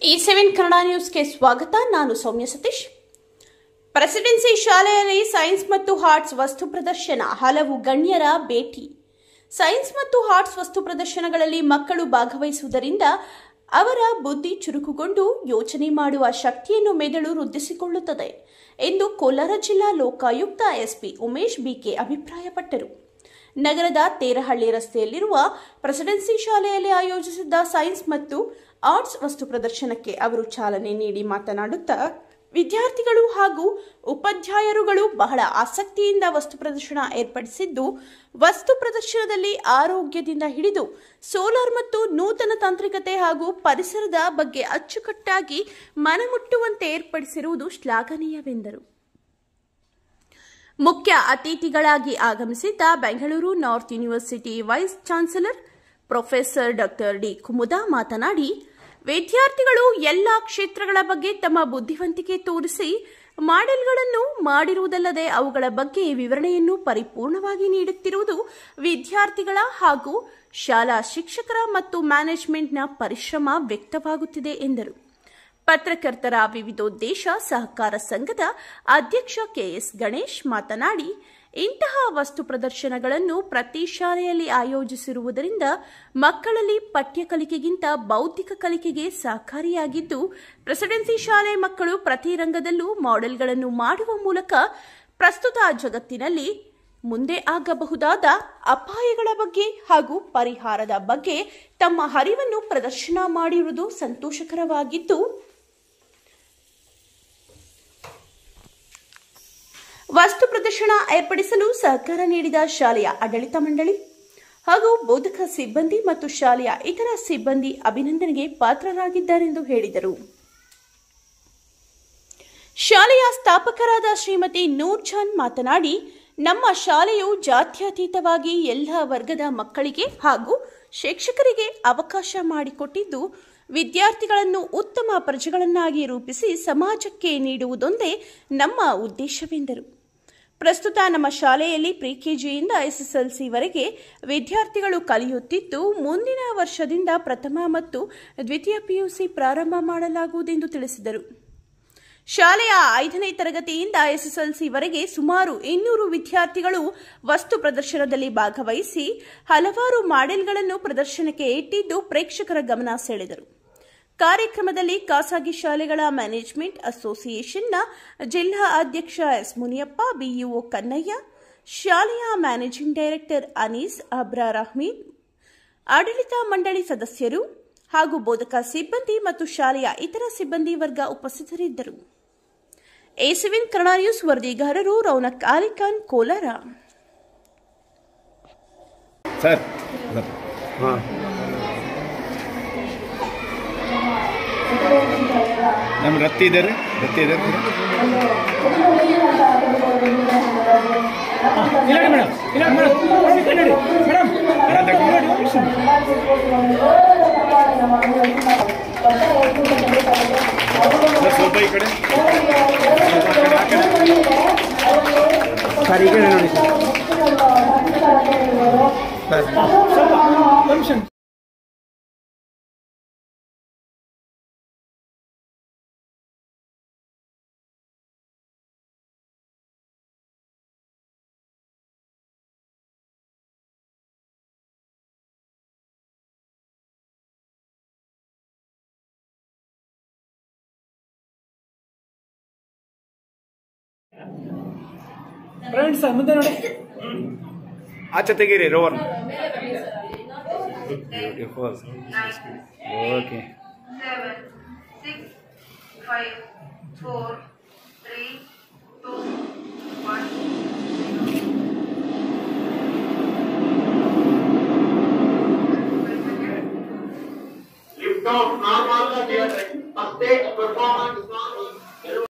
E7 Kannada ನ್ಯೂಸ್ಗೆ ಸ್ವಾಗತ. ನಾನು ಸೌಮ್ಯ ಸತೀಶ್. ಪ್ರೆಸಿಡೆನ್ಸಿ ಶಾಲೆಯಲ್ಲಿ ಸೈನ್ಸ್ ಮತ್ತು ಆರ್ಟ್ಸ್ ವಸ್ತು ಪ್ರದರ್ಶನ, ಹಲವು ಗಣ್ಯರ ಭೇಟಿ. ಸೈನ್ಸ್ ಮತ್ತು ಆರ್ಟ್ಸ್ ವಸ್ತು ಪ್ರದರ್ಶನಗಳಲ್ಲಿ ಮಕ್ಕಳು ಭಾಗವಹಿಸುವುದರಿಂದ ಅವರ ಬುದ್ಧಿ ಚುರುಕುಗೊಂಡು ಯೋಚನೆ ಮಾಡುವ ಶಕ್ತಿಯನ್ನು ಮೆದುಳು ವೃದ್ಧಿಸಿಕೊಳ್ಳುತ್ತದೆ ಎಂದು ಕೋಲಾರ ಜಿಲ್ಲಾ ಲೋಕಾಯುಕ್ತ ಎಸ್ಪಿ ಉಮೇಶ್ ಬಿಕೆ ಅಭಿಪ್ರಾಯಪಟ್ಟರು. ನಗರದ ತೇರಹಳ್ಳಿ ರಸ್ತೆಯಲ್ಲಿರುವ ಪ್ರೆಸಿಡೆನ್ಸಿ ಶಾಲೆಯಲ್ಲಿ ಆಯೋಜಿಸಿದ್ದ ಸೈನ್ಸ್ ಮತ್ತು ಆರ್ಟ್ಸ್ ವಸ್ತು ಪ್ರದರ್ಶನಕ್ಕೆ ಅವರು ಚಾಲನೆ ನೀಡಿ ಮಾತನಾಡುತ್ತಾ, ವಿದ್ಯಾರ್ಥಿಗಳು ಹಾಗೂ ಉಪಾಧ್ಯಾಯರುಗಳು ಬಹಳ ಆಸಕ್ತಿಯಿಂದ ವಸ್ತು ಪ್ರದರ್ಶನ ಏರ್ಪಡಿಸಿದ್ದು, ವಸ್ತು ಪ್ರದರ್ಶನದಲ್ಲಿ ಆರೋಗ್ಯದಿಂದ ಹಿಡಿದು ಸೋಲಾರ್ ಮತ್ತು ನೂತನ ತಾಂತ್ರಿಕತೆ ಹಾಗೂ ಪರಿಸರದ ಬಗ್ಗೆ ಅಚ್ಚುಕಟ್ಟಾಗಿ ಮನಮುಟ್ಟುವಂತೆ ಏರ್ಪಡಿಸಿರುವುದು ಶ್ಲಾಘನೀಯವೆಂದರು. ಮುಖ್ಯ ಅತಿಥಿಗಳಾಗಿ ಆಗಮಿಸಿದ್ದ Bengaluru north university vice chancellor professor doctor D Kumuda ಮಾತನಾಡಿ, ವಿದ್ಯಾರ್ಥಿಗಳು ಎಲ್ಲ ಕ್ಷೇತ್ರಗಳ ಬಗ್ಗೆ ತಮ್ಮ ಬುದ್ಧಿವಂತಿಕೆ ತೋರಿಸಿ ಮಾಡೆಲ್ಗಳನ್ನು ಮಾಡಿರುವುದಲ್ಲದೆ ಅವುಗಳ ಬಗ್ಗೆ ವಿವರಣೆಯನ್ನು ಪರಿಪೂರ್ಣವಾಗಿ ನೀಡುತ್ತಿರುವುದು ವಿದ್ಯಾರ್ಥಿಗಳ ಹಾಗೂ ಶಾಲಾ ಶಿಕ್ಷಕರ ಮತ್ತು ಮ್ಯಾನೇಜ್ಮೆಂಟ್ನ ಪರಿಶ್ರಮ ವ್ಯಕ್ತವಾಗುತ್ತಿದೆ ಎಂದರು. ಪತ್ರಕರ್ತರ ವಿವಿಧೋದ್ದೇಶ ಸಹಕಾರ ಸಂಘದ ಅಧ್ಯಕ್ಷ ಕೆಎಸ್ ಗಣೇಶ್ ಮಾತನಾಡಿ, ಇಂತಹ ವಸ್ತು ಪ್ರದರ್ಶನಗಳನ್ನು ಪ್ರತಿ ಶಾಲೆಯಲ್ಲಿ ಆಯೋಜಿಸಿರುವುದರಿಂದ ಮಕ್ಕಳಲ್ಲಿ ಪಠ್ಯ ಕಲಿಕೆಗಿಂತ ಬೌದ್ಧಿಕ ಕಲಿಕೆಗೆ ಸಹಕಾರಿಯಾಗಿದ್ದು, ಪ್ರೆಸಿಡೆನ್ಸಿ ಶಾಲೆ ಮಕ್ಕಳು ಪ್ರತಿ ರಂಗದಲ್ಲೂ ಮಾಡೆಲ್ಗಳನ್ನು ಮಾಡುವ ಮೂಲಕ ಪ್ರಸ್ತುತ ಜಗತ್ತಿನಲ್ಲಿ ಮುಂದೆ ಆಗಬಹುದಾದ ಅಪಾಯಗಳ ಬಗ್ಗೆ ಹಾಗೂ ಪರಿಹಾರದ ಬಗ್ಗೆ ತಮ್ಮ ಅರಿವನ್ನು ಪ್ರದರ್ಶನ ಮಾಡಿರುವುದು ಸಂತೋಷಕರವಾಗಿದ್ದು, ವಸ್ತು ಪ್ರದರ್ಶನ ಏರ್ಪಡಿಸಲು ಸಹಕಾರ ನೀಡಿದ ಶಾಲೆಯ ಆಡಳಿತ ಮಂಡಳಿ ಹಾಗೂ ಬೋಧಕ ಸಿಬ್ಬಂದಿ ಮತ್ತು ಶಾಲೆಯ ಇತರ ಸಿಬ್ಬಂದಿ ಅಭಿನಂದನೆಗೆ ಪಾತ್ರರಾಗಿದ್ದಾರೆಂದು ಹೇಳಿದರು. ಶಾಲೆಯ ಸ್ಥಾಪಕರಾದ ಶ್ರೀಮತಿ ನೂರ್ಜಾನ್ ಮಾತನಾಡಿ, ನಮ್ಮ ಶಾಲೆಯು ಜಾತ್ಯತೀತವಾಗಿ ಎಲ್ಲ ವರ್ಗದ ಮಕ್ಕಳಿಗೆ ಹಾಗೂ ಶಿಕ್ಷಕರಿಗೆ ಅವಕಾಶ ಮಾಡಿಕೊಟ್ಟಿದ್ದು, ವಿದ್ಯಾರ್ಥಿಗಳನ್ನು ಉತ್ತಮ ಪ್ರಜೆಗಳನ್ನಾಗಿ ರೂಪಿಸಿ ಸಮಾಜಕ್ಕೆ ನೀಡುವುದೊಂದೇ ನಮ್ಮ ಉದ್ದೇಶವೆಂದರು. ಪ್ರಸ್ತುತ ನಮ್ಮ ಶಾಲೆಯಲ್ಲಿ ಪ್ರಿ-ಕೆಜಿಯಿಂದ ಎಸ್ಎಸ್ಎಲ್ಸಿವರೆಗೆ ವಿದ್ಯಾರ್ಥಿಗಳು ಕಲಿಯುತ್ತಿದ್ದು, ಮುಂದಿನ ವರ್ಷದಿಂದ ಪ್ರಥಮ ಮತ್ತು ದ್ವಿತೀಯ ಪಿಯುಸಿ ಪ್ರಾರಂಭ ಮಾಡಲಾಗುವುದೆಂದು ತಿಳಿಸಿದರು. ಶಾಲೆಯ 5ನೇ ತರಗತಿಯಿಂದ ಎಸ್ಎಸ್ಎಲ್ಸಿವರೆಗೆ ಸುಮಾರು 200 ವಿದ್ಯಾರ್ಥಿಗಳು ವಸ್ತು ಪ್ರದರ್ಶನದಲ್ಲಿ ಭಾಗವಹಿಸಿ ಹಲವಾರು ಮಾಡೆಲ್ಗಳನ್ನು ಪ್ರದರ್ಶನಕ್ಕೆ ಇಟ್ಟಿದ್ದು ಪ್ರೇಕ್ಷಕರ ಗಮನ ಸೆಳೆದರು. ಕಾರ್ಯಕ್ರಮದಲ್ಲಿ ಖಾಸಗಿ ಶಾಲೆಗಳ ಮ್ಯಾನೇಜ್ಮೆಂಟ್ ಅಸೋಸಿಯೇಷನ್ನ ಜಿಲ್ಲಾ ಅಧ್ಯಕ್ಷ ಎಸ್ ಮುನಿಯಪ್ಪ, ಬಿಇಒ ಕನ್ನಯ್ಯ, ಶಾಲೆಯ ಮ್ಯಾನೇಜಿಂಗ್ ಡೈರೆಕ್ಟರ್ ಅನೀಸ್ ಅಬ್ರಾರ್ ಅಹ್ಮದ್, ಆಡಳಿತ ಮಂಡಳಿ ಸದಸ್ಯರು ಹಾಗೂ ಬೋಧಕ ಸಿಬ್ಬಂದಿ ಮತ್ತು ಶಾಲೆಯ ಇತರ ಸಿಬ್ಬಂದಿ ವರ್ಗ ಉಪಸ್ಥಿತರಿದ್ದರು. E7 ಕನ್ನಡ ನ್ಯೂಸ್ ವರದಿಗಾರರು ರೌನಕ್ ಅಲಿಖಾನ್, ಕೋಲಾರ. ನಮ್ಮ ರತ್ತಿ ಇದ್ದಾರೆ ಸ್ವಲ್ಪ ಈ ಕಡೆ ಸರ್, ಈ ಕಡೆ ನೋಡಿ ಸರ್. ಫ್ರೆಂಡ್ಸ್ ಮುಂದೆ ನೋಡಿ, ಆಚೆ ತೆಗೀರಿ rover. Okay. 7, 6, 5, 4, 3, 2, 1. Lift off normal, a stage performance.